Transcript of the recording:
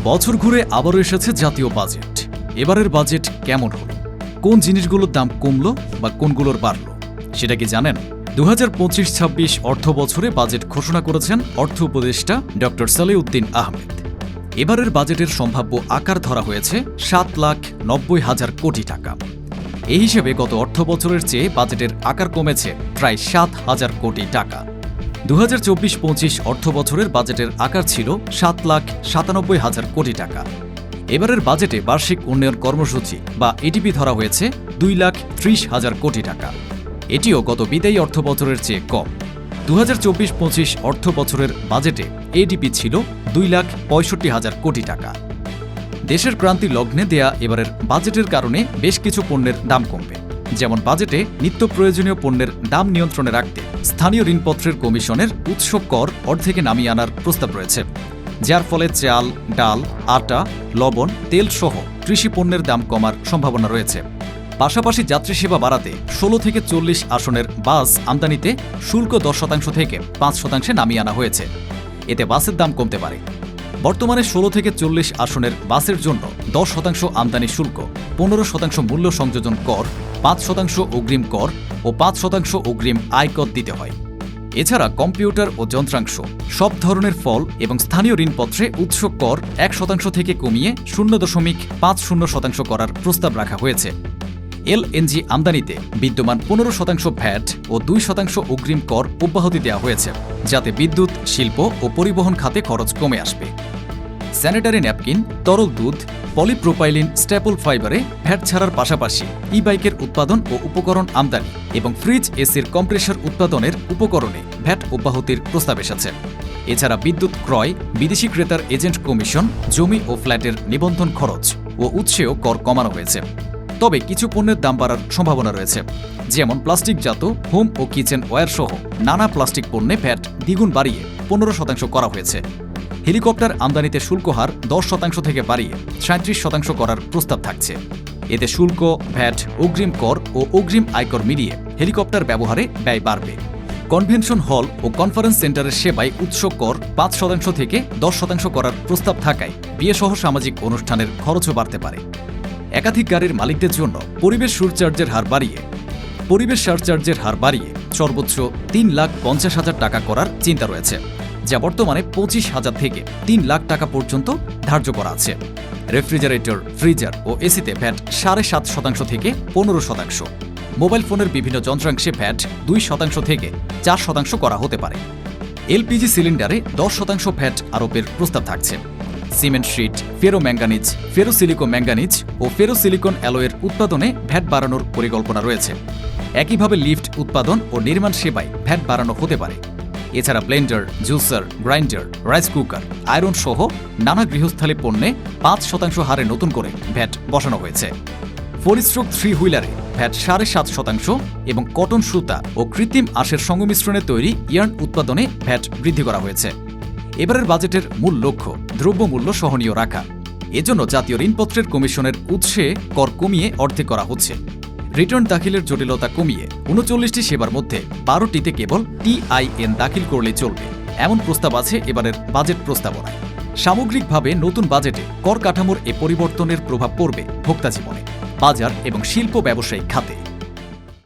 বছর ঘুরে আবারও এসেছে জাতীয় বাজেট। এবারের বাজেট কেমন হলো, কোন জিনিসগুলোর দাম কমলো বা কোনগুলোর বাড়লো সেটা কি জানেন? 2025-26 অর্থ বছরে বাজেট ঘোষণা করেছেন অর্থ উপদেষ্টা ডক্টর সালেউদ্দিন আহমেদ। এবারের বাজেটের সম্ভাব্য আকার ধরা হয়েছে 7,90,000 কোটি টাকা। এই হিসেবে গত অর্থ বছরের চেয়ে বাজেটের আকার কমেছে প্রায় 7,000 কোটি টাকা। 2024-25 অর্থ বছরের বাজেটের আকার ছিল 7,97,000 কোটি টাকা। এবারের বাজেটে বার্ষিক উন্নয়ন কর্মসূচি বা এডিপি ধরা হয়েছে 2,30,000 কোটি টাকা। এটিও গত বিদায়ী অর্থ বছরের চেয়ে কম। 2024-25 অর্থ বছরের বাজেটে এডিপি ছিল 2,65,000 কোটি টাকা। দেশের ক্রান্তি লগ্নে দেয়া এবারের বাজেটের কারণে বেশ কিছু পণ্যের দাম কমবে। যেমন বাজেটে নিত্য প্রয়োজনীয় পণ্যের দাম নিয়ন্ত্রণে রাখতে স্থানীয় ঋণপত্রের কমিশনের উৎস কর অর্ধেকে নামিয়ে আনার প্রস্তাব রয়েছে, যার ফলে চাল, ডাল, আটা, লবণ, তেল সহ কৃষি পণ্যের দাম কমার সম্ভাবনা রয়েছে। পাশাপাশি যাত্রী সেবা বাড়াতে 16 থেকে 40 আসনের বাস আমদানিতে শুল্ক 10% থেকে 5% নামিয়ে আনা হয়েছে। এতে বাসের দাম কমতে পারে। বর্তমানে 16 থেকে 40 আসনের বাসের জন্য 10% আমদানি শুল্ক, 15% মূল্য সংযোজন কর, 5% অগ্রিম কর ও 5% অগ্রিম আয়কর দিতে হয়। এছাড়া কম্পিউটার ও যন্ত্রাংশ, সব ধরনের ফল এবং স্থানীয় ঋণপত্রে উৎস কর 1% থেকে কমিয়ে 0.50% করার প্রস্তাব রাখা হয়েছে। এলএনজি আমদানিতে বিদ্যমান 15% ভ্যাট ও 2% অগ্রিম কর অব্যাহতি দেওয়া হয়েছে, যাতে বিদ্যুৎ, শিল্প ও পরিবহন খাতে খরচ কমে আসবে। স্যানিটারি ন্যাপকিন, তরল দুধ, পলিপ্রোপাইলিন স্ট্যাপল ফাইবারে ভ্যাট ছাড়ার পাশাপাশি ই-বাইকের উৎপাদন ও উপকরণ আমদানি এবং ফ্রিজ এসির কম্প্রেসর উৎপাদনের উপকরণে ভ্যাট অব্যাহতির প্রস্তাব এসেছে। এছাড়া বিদ্যুৎ ক্রয়, বিদেশি ক্রেতার এজেন্ট কমিশন, জমি ও ফ্ল্যাটের নিবন্ধন খরচ ও উৎসেও কর কমানো হয়েছে। তবে কিছু পণ্যের দাম বাড়ার সম্ভাবনা রয়েছে, যেমন প্লাস্টিকজাত হোম ও কিচেন ওয়্যার সহ নানা প্লাস্টিক পণ্যে ভ্যাট দ্বিগুণ বাড়িয়ে 15% করা হয়েছে। হেলিকপ্টার আমদানিতে শুল্ক হার 10% থেকে বাড়িয়ে 37% করার প্রস্তাব থাকছে। এতে শুল্ক, ভ্যাট, অগ্রিম কর ও অগ্রিম আয়কর মিলিয়ে হেলিকপ্টার ব্যবহারে ব্যয় বাড়বে। কনভেনশন হল ও কনফারেন্স সেন্টারের সেবায় উৎস কর 5% থেকে 10% করার প্রস্তাব থাকায় বিয়েসহ সামাজিক অনুষ্ঠানের খরচও বাড়তে পারে। একাধিক গাড়ির মালিকদের জন্য পরিবেশ সারচার্জের হার বাড়িয়ে সর্বোচ্চ 3,50,000 টাকা করার চিন্তা রয়েছে, যা বর্তমানে 25,000 থেকে 3 লাখ টাকা পর্যন্ত ধার্য করা আছে। রেফ্রিজারেটর, ফ্রিজার ও এসিতে ভ্যাট 7.5% থেকে 15%। মোবাইল ফোনের বিভিন্ন যন্ত্রাংশে ভ্যাট 2% থেকে 4% করা হতে পারে। এলপিজি সিলিন্ডারে 10% ভ্যাট আরোপের প্রস্তাব থাকছে। সিমেন্ট শিট, ফেরোম্যাঙ্গানিজ, ফেরোসিলিকো ম্যাঙ্গানিজ ও ফেরোসিলিকন অ্যালয়ের উৎপাদনে ভ্যাট বাড়ানোর পরিকল্পনা রয়েছে। একইভাবে লিফট উৎপাদন ও নির্মাণ সেবায় ভ্যাট বাড়ানো হতে পারে। এছাড়া Blender, juicer, grinder, rice cooker, iron সহ নানা গৃহস্থালী পণ্যে 5% হারে নতুন করে ভ্যাট বসানো হয়েছে। 4/3 হুইলারে ভ্যাট 7.5% এবং কটন সুতা ও কৃত্রিম আঁশের সংমিশ্রণে তৈরি ইয়ার্ন উৎপাদনে ভ্যাট বৃদ্ধি করা হয়েছে। এবারের বাজেটের মূল লক্ষ্য দ্রব্যমূল্য সহনীয় রাখা। এজন্য জাতীয় ঋণপত্রের কমিশনের উৎসে কর কমিয়ে অর্ধেক করা হচ্ছে। রিটার্ন দাখিলের জটিলতা কমিয়ে 39টি সেবার মধ্যে 12টিতে কেবল টিআইএন দাখিল করলেই চলবে, এমন প্রস্তাব আছে এবারের বাজেট প্রস্তাবনায়। সামগ্রিকভাবে নতুন বাজেটে কর কাঠামোর এ পরিবর্তনের প্রভাব পড়বে ভোক্তা জীবনে, বাজার এবং শিল্প ব্যবসায়িক খাতে।